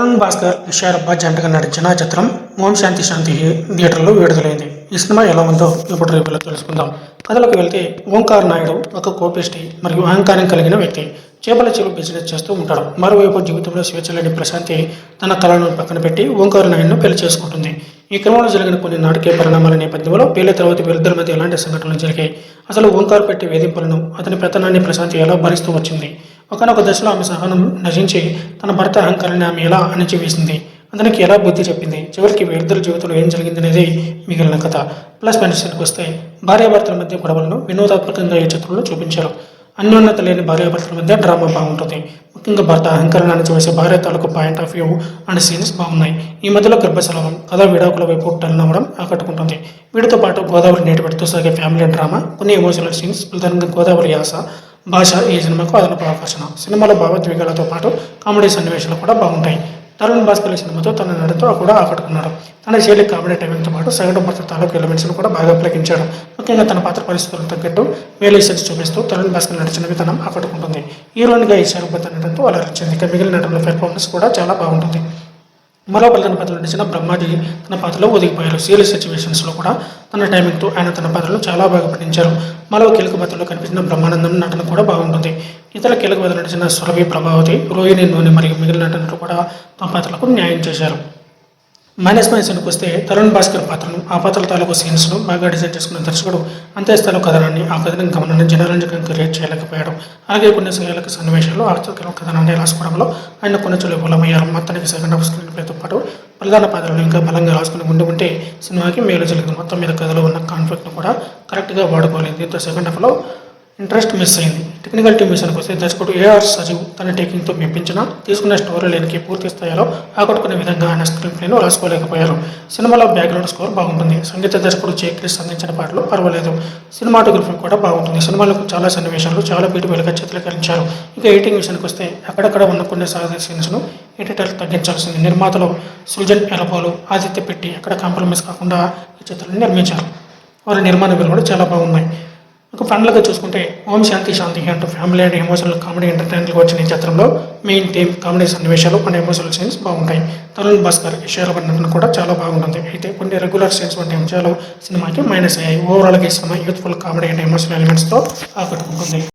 తరుణ్ భాస్కర్, విశారబ్బ జంటగా నటించిన చిత్రం ఓం శాంతి శాంతి థియేటర్లో విడుదలైంది. ఈ సినిమా ఎలా ఉందో ఇప్పుడు రివ్యూలో తెలుసుకుందాం. కథలోకి వెళ్తే ఓంకార్ నాయుడు ఒక కోపిష్టి మరియు అహంకారం కలిగిన వ్యక్తి. చేపల చెరువు బిజినెస్ చేస్తూ ఉంటాడు. మరోవైపు జీవితంలో స్వేచ్ఛ లేని ప్రశాంతి తన కళను పక్కన పెట్టి ఓంకార్ నాయుడును పెళ్లి చేసుకుంటుంది. ఈ క్రమంలో జరిగిన కొన్ని నాటకీయ పరిణామాల నేపథ్యంలో పెళ్లి తర్వాత వీరిద్దరి మధ్య ఎలాంటి సంఘటనలు జరిగాయి, అసలు ఓంకార్ పెట్టే వేధింపులను, అతని పెత్తనాన్ని ప్రశాంతి ఎలా భరిస్తూ వచ్చింది, ఒకనొక దశలో ఆమె సహనం నశించి తన భర్త అహంకారాన్ని ఆమె ఎలా అణిచివేసింది, అతనికి ఎలా బుద్ధి చెప్పింది, చివరికి వీరిద్దరి జీవితంలో ఏం జరిగిందనేది మిగిలిన కథ. ప్లస్ మైనస్కి వస్తే భార్యాభర్తల మధ్య గొడవలను వినోదాత్మకంగా ఈ చిత్రంలో చూపించారు. అన్యోన్యత లేని భార్యాభర్తల మధ్య డ్రామా బాగుంటుంది. ముఖ్యంగా భర్త అహంకారాన్ని అణచివేసే భార్య తాలూకు point of view and scenes బాగున్నాయి. ఈ మధ్యలో గర్భశలవం కథ విడాకుల వైపు టర్న్ అవ్వడం ఆకట్టుకుంటుంది. వీటితో పాటు గోదావరి నేటి పెడుతూ సాగే ఫ్యామిలీ డ్రామా, కొన్ని ఎమోషనల్ సీన్స్, ప్రధానంగా గోదావరి యాస భాష ఈ సినిమాకు అదనపు ఆకర్షణ. సినిమాలో భావోద్వేగాలతో పాటు కామెడీ సన్నివేశాలు కూడా బాగుంటాయి. తరుణ్ భాస్కర్ ఈ సినిమాతో తన నటితో కూడా ఆకట్టుకున్నాడు. తన శైలి కామెడీ టైమింగ్తో పాటు సగటు భర్త తాలూకు ఎలిమెంట్స్ను కూడా బాగా ప్లగించాడు. ముఖ్యంగా తన పాత్ర పరిస్థితులకు తగ్గట్టు వేరియేషన్స్ చూపిస్తూ తరుణ్ భాస్కర్ నడిచిన విధానం ఆకట్టుకుంటుంది. హీరోయిన్గా ఈశారబ్బ నటనతో అలరించింది. ఇక మిగిలిన నటుల పెర్ఫార్మెన్స్ కూడా చాలా బాగుంటుంది. మరో ప్రధాన పాత్రలో నటించిన బ్రహ్మాజీ తన పాత్రలో ఒదిగిపోయారు. సీరియస్ సిచ్యువేషన్స్లో కూడా తన టైమింగ్తో ఆయన తన పాత్రలో చాలా బాగా పఠించారు. మరో కీలక పాత్రలో కనిపించిన బ్రహ్మానందం నటన కూడా బాగుంటుంది. ఇతర కీలక పాత్రలో నటించిన సురభి, ప్రభావతి, రోహిణి, నూనె మరియు మిగిలిన నటులు కూడా తమ పాత్రలకు న్యాయం చేశారు. మైనస్ పాయింట్స్కి వస్తే తరుణ్ భాస్కర్ పాత్రను, ఆ పాత్ర తాలూకు సీన్స్ను బాగా డిజైన్ చేసుకున్న దర్శకుడు అంతే స్థాయిలో కథనాన్ని, ఆ కథనం గమనాన్ని జనరంజకంగా క్రియేట్ చేయలేకపోయాడు. అలాగే కొన్ని కీలక సన్నివేశాల్లో ఆసక్తికర కథనాన్ని రాసుకోవడంలో ఆయన కొన్ని చోట్ల విఫలమయ్యారు. మొత్తానికి సెకండ్ హాఫ్ స్క్రీన్ ప్లేతో పాటు ప్రధాన పాత్రలు ఇంకా బలంగా రాసుకుని ఉంటే సినిమాకి మేలు జరిగింది. మొత్తం మీద కథలో ఉన్న కాన్ఫ్లిక్ట్ను కూడా కరెక్ట్గా వాడుకోలేదు. దీంతో సెకండ్ హాఫ్లో ఇంట్రెస్ట్ మిస్ అయింది. టెక్నికల్ టీమ్ విషయానికి వస్తే దర్శకుడు ఏఆర్ సజీవ్ తన టేకింగ్తో మెప్పించిన, తీసుకున్న స్టోరీ లైన్కి పూర్తి స్థాయిలో ఆకట్టుకునే విధంగా ఆయన స్క్రీన్ ప్లేను రాసుకోలేకపోయారు. సినిమాలో బ్యాక్గ్రౌండ్ స్కోర్ బాగుంటుంది. సంగీత దర్శకుడు జేక్రిస్ అందించిన పాటలు పర్వాలేదు. సినిమాటోగ్రఫీ కూడా బాగుంటుంది. సినిమాలో చాలా సన్నివేశాలు చాలా బ్యూటిఫుల్గా చిత్రీకరించారు. ఇక ఎడిటింగ్ విషయానికి వస్తే అక్కడక్కడ ఉన్న కొన్ని సహజ సీన్స్ను ఎడిటర్ తగ్గించాల్సింది. నిర్మాతలు సృజన్ ఎలపోలు, ఆదిత్య పెట్టి అక్కడ కాంప్రమైజ్ కాకుండా ఈ చిత్రాన్ని నిర్మించారు. వారి నిర్మాణ విలువలు కూడా చాలా బాగున్నాయి. ఒక ఫండ్లుగా చూసుకుంటే ఓం శాంతి శాంతి అంటూ ఫ్యామిలీ అండ్ ఎమోషనల్ కామెడీ ఎంటర్టైన్మెంట్గా వచ్చిన ఈ చిత్రంలో మెయిన్ థీమ్, కామెడీ సన్నివేశాలు అండ్ ఎమోషనల్ సీన్స్ బాగుంటాయి. తరుణ్ భాస్కర్, విశారబ్బ నటన కూడా చాలా బాగుంటుంది. అయితే కొన్ని రెగ్యులర్ సీన్స్ వంటి అంశాలు సినిమాకి మైనస్ అయ్యాయి. ఓవరాల్గా ఈ cinema youthful comedy and emotional ఎలిమెంట్స్తో ఆకట్టుకుంటుంది.